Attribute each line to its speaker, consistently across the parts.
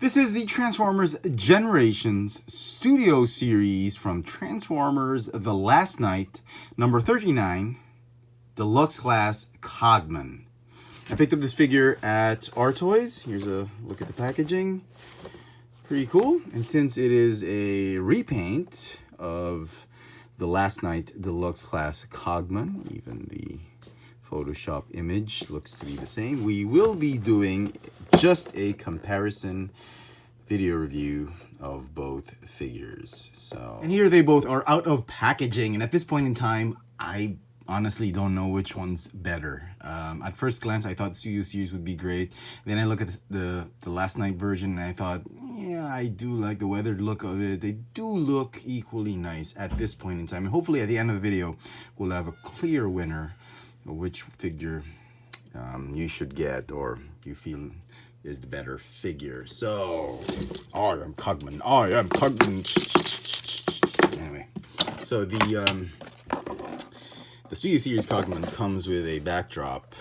Speaker 1: This is the Transformers Generations Studio Series from Transformers The Last Night, number 39, Deluxe Class Cogman. I picked up this figure at Our Toys. Here's a look at the packaging. Pretty cool. And since it is a repaint of The Last Night Deluxe Class Cogman, even the Photoshop image looks to be the same, we will be doing just a comparison video review of both figures. And here they both are out of packaging, and at this point in time I honestly don't know which one's better. At first glance I thought the Studio Series would be great. Then I look at the Last Night version and I thought, yeah, I do like the weathered look of it. They do look equally nice at this point in time, and hopefully at the end of the video we'll have a clear winner of which figure you should get or you feel is the better figure. So I am Cogman. Anyway, so the Studio Series Cogman comes with a backdrop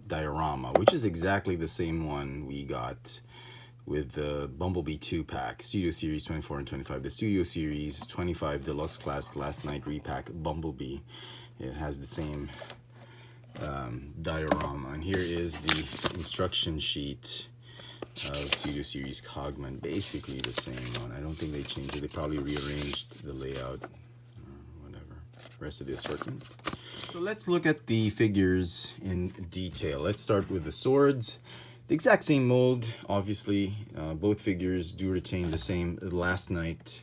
Speaker 1: diorama, which is exactly the same one we got with the Bumblebee 2-pack, Studio Series 24 and 25. The Studio Series 25 Deluxe Class Last Night Repack Bumblebee. It has the same diorama, and here is the instruction sheet of Studio Series Cogman. Basically the same one. I don't think they changed it. They probably rearranged the layout or whatever. Rest of the assortment. So let's look at the figures in detail. Let's start with the swords. The exact same mold, obviously. Both figures do retain the same Last Night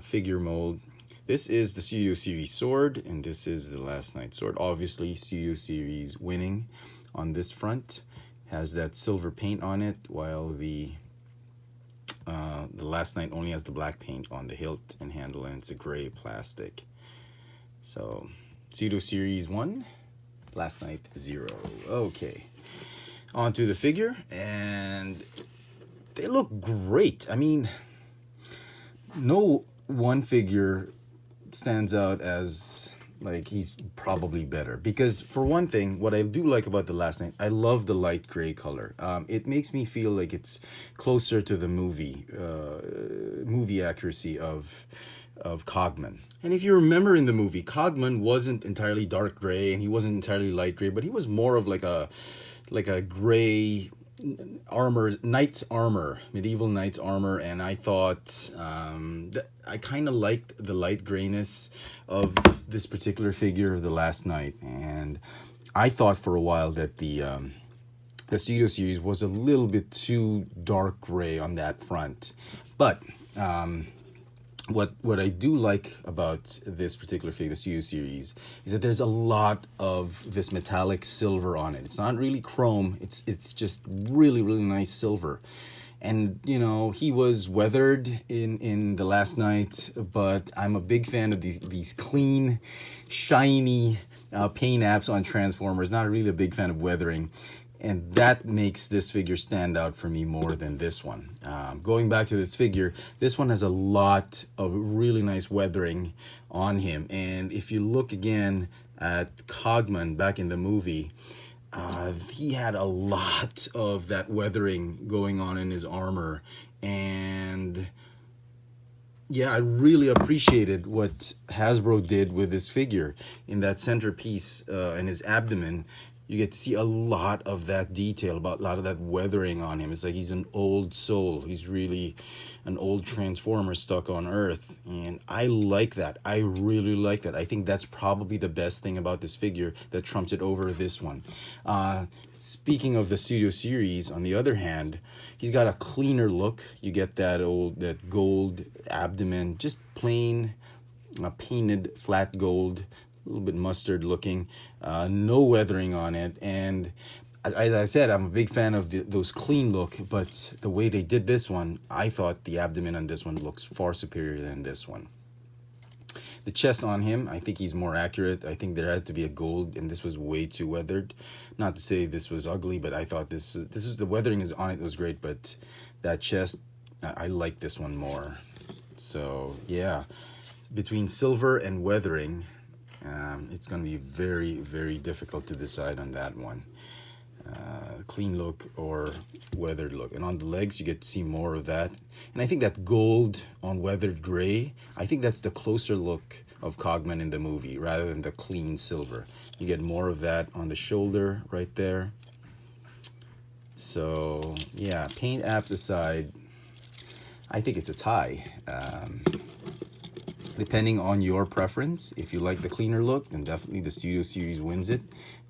Speaker 1: figure mold. This is the Studio Series sword, and this is the Last Night sword. Obviously, Studio Series winning on this front. Has that silver paint on it, while the Last Night only has the black paint on the hilt and handle, and it's a gray plastic. So, Studio Series 1, Last Night 0. Okay, on to the figure, and they look great. I mean, no one figure stands out as like he's probably better, because for one thing, what I do like about the Last Night, I love the light gray color. It makes me feel like it's closer to the movie accuracy of Cogman. And if you remember in the movie, Cogman wasn't entirely dark gray and he wasn't entirely light gray, but he was more of like a gray armor, knight's armor, medieval knight's armor. And I thought that I kind of liked the light grayness of this particular figure of the Last Night, and I thought for a while that the Studio Series was a little bit too dark gray on that front. But what I do like about this particular figure, the Studio Series, is that there's a lot of this metallic silver on it. It's not really chrome. It's just really nice silver. And you know, he was weathered in the Last Night, but I'm a big fan of these clean, shiny paint apps on Transformers. Not really a big fan of weathering. And that makes this figure stand out for me more than this one. Going back to this figure, this one has a lot of really nice weathering on him. And if you look again at Cogman back in the movie, he had a lot of that weathering going on in his armor. And yeah, I really appreciated what Hasbro did with this figure. In that centerpiece and his abdomen, you get to see a lot of that detail, about a lot of that weathering on him. It's like he's an old soul. He's really an old Transformer stuck on Earth. And I like that. I really like that. I think that's probably the best thing about this figure that trumps it over this one. Speaking of the Studio Series, on the other hand, he's got a cleaner look. You get that gold abdomen, just plain painted flat gold. A little bit mustard looking, no weathering on it. And as I said, I'm a big fan of those clean look, but the way they did this one, I thought the abdomen on this one looks far superior than this one. The chest on him, I think he's more accurate. I think there had to be a gold, and this was way too weathered. Not to say this was ugly, but I thought this is the weathering is on it was great, but that chest, I like this one more. So yeah, between silver and weathering, it's going to be very difficult to decide on that one. clean look or weathered look. And on the legs, you get to see more of that. And I think that gold on weathered gray, I think that's the closer look of Cogman in the movie rather than the clean silver. You get more of that on the shoulder right there. So yeah, paint apps aside, I think it's a tie. Depending on your preference, if you like the cleaner look, then definitely the Studio Series wins it.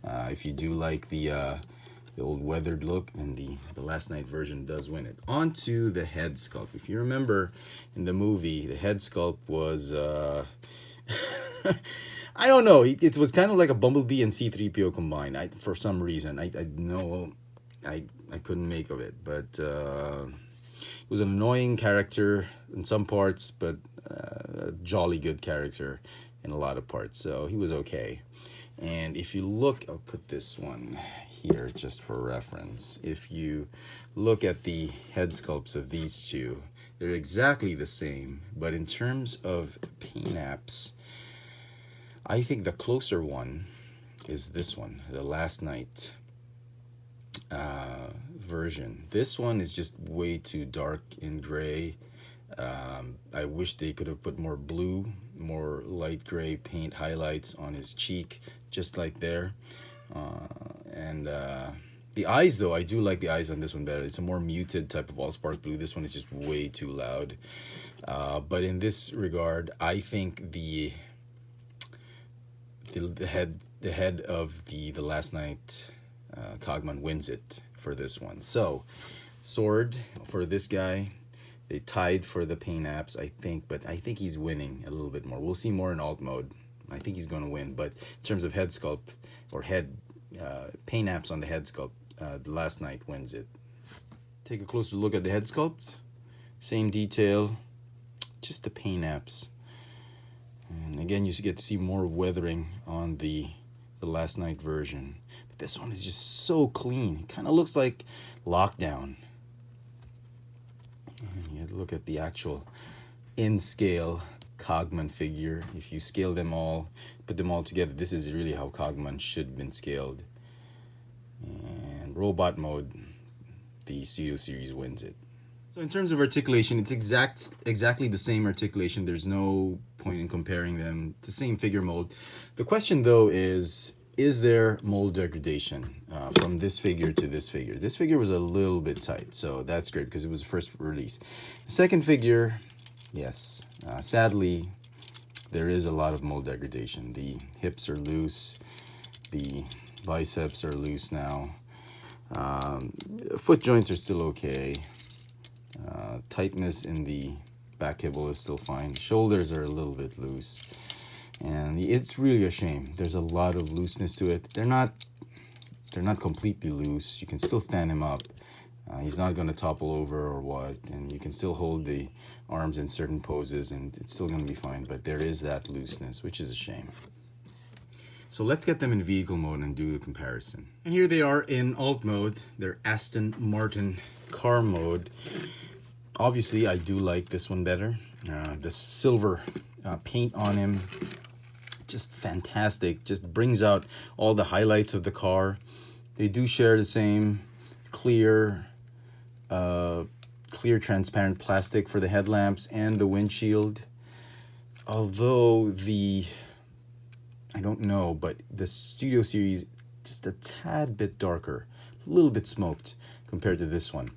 Speaker 1: If you do like the old weathered look, then the Last Night version does win it. On to the head sculpt. If you remember in the movie, the head sculpt was I don't know, it was kind of like a Bumblebee and C-3PO combined. For some reason, I know I couldn't make of it, but it was an annoying character in some parts, but a jolly good character in a lot of parts, so he was okay. And if you look, I'll put this one here just for reference. If you look at the head sculpts of these two, they're exactly the same, but in terms of paint apps, I think the closer one is this one, the Last Night version. This one is just way too dark in gray. I wish they could have put more blue, more light gray paint highlights on his cheek, just like there. And the eyes, though, I do like the eyes on this one better. It's a more muted type of Allspark blue. This one is just way too loud. But in this regard, I think the head of the Last Night Cogman wins it for this one. So sword for this guy. They tied for the paint apps, I think, but I think he's winning a little bit more. We'll see more in alt mode. I think he's going to win, but in terms of head sculpt or head paint apps on the head sculpt, the Last Night wins it. Take a closer look at the head sculpts. Same detail, just the paint apps. And again, you get to see more weathering on the Last Night version. But this one is just so clean. It kind of looks like Lockdown. You have to look at the actual in-scale Cogman figure. If you scale them all, put them all together, this is really how Cogman should have been scaled. And robot mode, the Studio Series wins it. So in terms of articulation, it's exactly the same articulation. There's no point in comparing them. It's the same figure mold. The question, though, is there mold degradation from this figure to this figure? This figure was a little bit tight, so that's great because it was the first release. The second figure, yes. Sadly, there is a lot of mold degradation. The hips are loose. The biceps are loose now. Foot joints are still okay. Tightness in the back kibble is still fine. Shoulders are a little bit loose. And it's really a shame. There's a lot of looseness to it. They're not completely loose. You can still stand him up. He's not going to topple over or what, and you can still hold the arms in certain poses, and it's still going to be fine. But there is that looseness, which is a shame. So let's get them in vehicle mode and do a comparison. And here they are in alt mode. They're Aston Martin car mode. Obviously, I do like this one better. The silver paint on him, just fantastic. Just brings out all the highlights of the car. They do share the same clear transparent plastic for the headlamps and the windshield. Although I don't know, but the Studio Series just a tad bit darker, a little bit smoked compared to this one.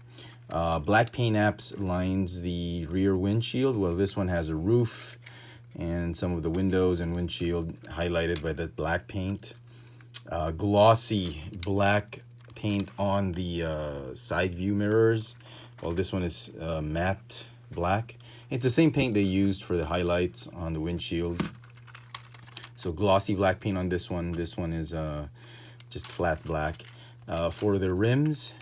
Speaker 1: Black paint apps lines the rear windshield, while this one has a roof and some of the windows and windshield highlighted by that black paint. Glossy black paint on the side view mirrors, while this one is matte black. It's the same paint they used for the highlights on the windshield. So glossy black paint on this one. This one is just flat black. For the rims,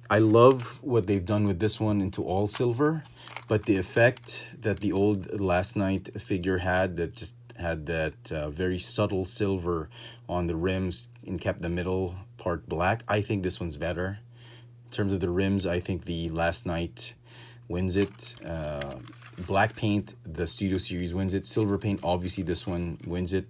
Speaker 1: I love what they've done with this one into all silver, but the effect that the old Last Night figure had, that just had that very subtle silver on the rims and kept the middle part black, I think this one's better. In terms of the rims, I think the Last Night wins it. Black paint, the Studio Series wins it. Silver paint, obviously this one wins it.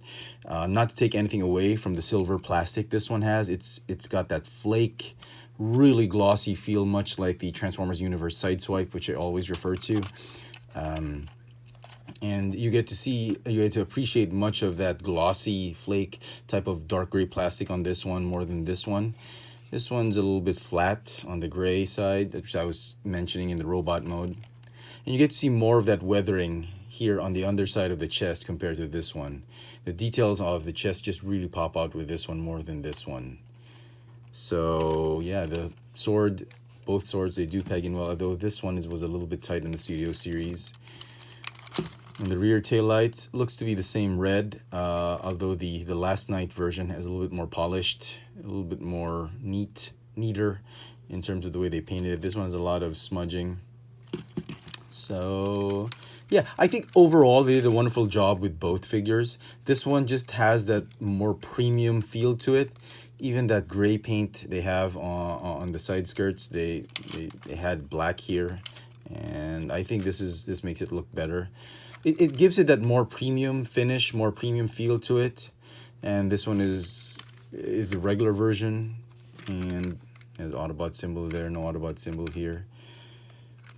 Speaker 1: Not to take anything away from the silver plastic this one has. It's got that flake, really glossy feel, much like the Transformers Universe Sideswipe, which I always refer to. And you get to appreciate much of that glossy flake type of dark gray plastic on this one more than this one. This one's a little bit flat on the gray side, which I was mentioning in the robot mode. And you get to see more of that weathering here on the underside of the chest compared to this one. The details of the chest just really pop out with this one more than this one. So yeah, the sword, both swords, they do peg in well, although this one was a little bit tight in the Studio Series. And the rear tail lights looks to be the same red, although the Last Night version has a little bit more polished, a little bit more neater in terms of the way they painted it. This one has a lot of smudging. So yeah, I think overall they did a wonderful job with both figures. This one just has that more premium feel to it. Even that gray paint they have on the side skirts, they had black here, and I think this makes it look better. It gives it that more premium finish, more premium feel to it. And this one is a regular version, and has Autobot symbol there, no Autobot symbol here.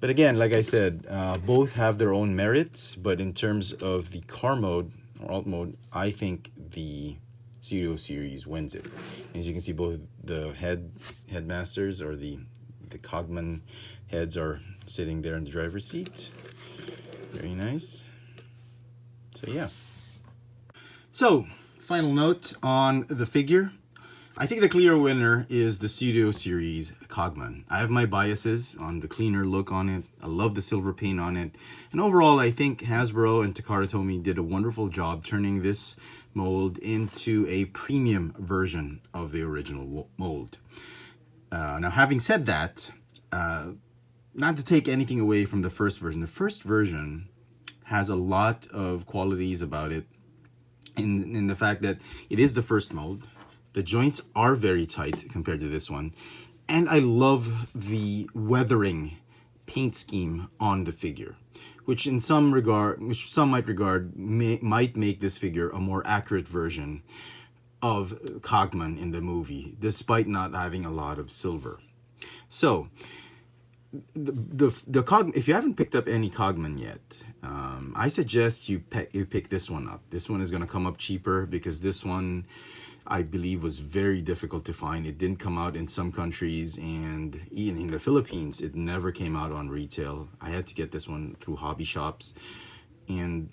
Speaker 1: But again, like I said, both have their own merits, but in terms of the car mode or alt mode, I think the Studio Series wins it. As you can see, both the headmasters, or the Cogman heads, are sitting there in the driver's seat. Very nice. So yeah. So, final note on the figure. I think the clear winner is the Studio Series Cogman. I have my biases on the cleaner look on it. I love the silver paint on it. And overall, I think Hasbro and Takara Tomy did a wonderful job turning this mold into a premium version of the original mold. Now, having said that, not to take anything away from the first version. The first version has a lot of qualities about it in the fact that it is the first mold. The joints are very tight compared to this one. And I love the weathering paint scheme on the figure, which some might regard might make this figure a more accurate version of Cogman in the movie, despite not having a lot of silver. So, if you haven't picked up any Cogman yet, I suggest you pick this one up. This one is going to come up cheaper because this one, I believe, was very difficult to find. It didn't come out in some countries, and even in the Philippines, it never came out on retail. I had to get this one through hobby shops, and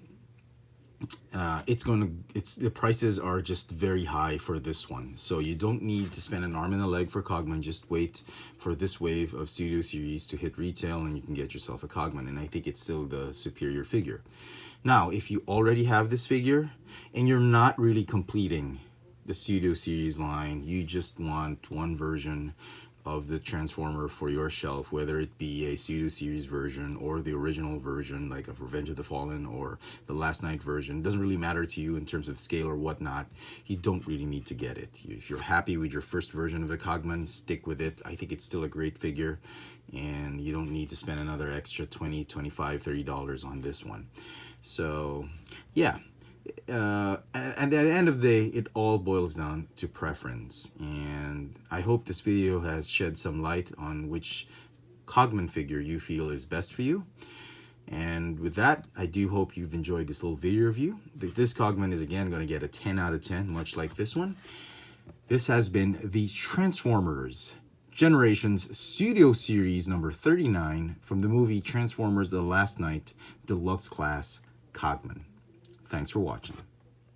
Speaker 1: the prices are just very high for this one. So you don't need to spend an arm and a leg for Cogman. Just wait for this wave of Studio Series to hit retail, and you can get yourself a Cogman. And I think it's still the superior figure. Now, if you already have this figure and you're not really completing the Studio Series line, you just want one version of the Transformer for your shelf, whether it be a Studio Series version or the original version, like a Revenge of the Fallen or the Last Night version. It doesn't really matter to you in terms of scale or whatnot. You don't really need to get it. If you're happy with your first version of the Cogman, stick with it. I think it's still a great figure, and you don't need to spend another extra $20, $25, $30 on this one. So yeah. At the end of the day, it all boils down to preference, and I hope this video has shed some light on which Cogman figure you feel is best for you. And with that, I do hope you've enjoyed this little video review. This Cogman is again going to get a 10 out of 10, much like this one. This has been the Transformers Generations Studio Series number 39 from the movie Transformers The Last Night Deluxe Class Cogman. Thanks for watching.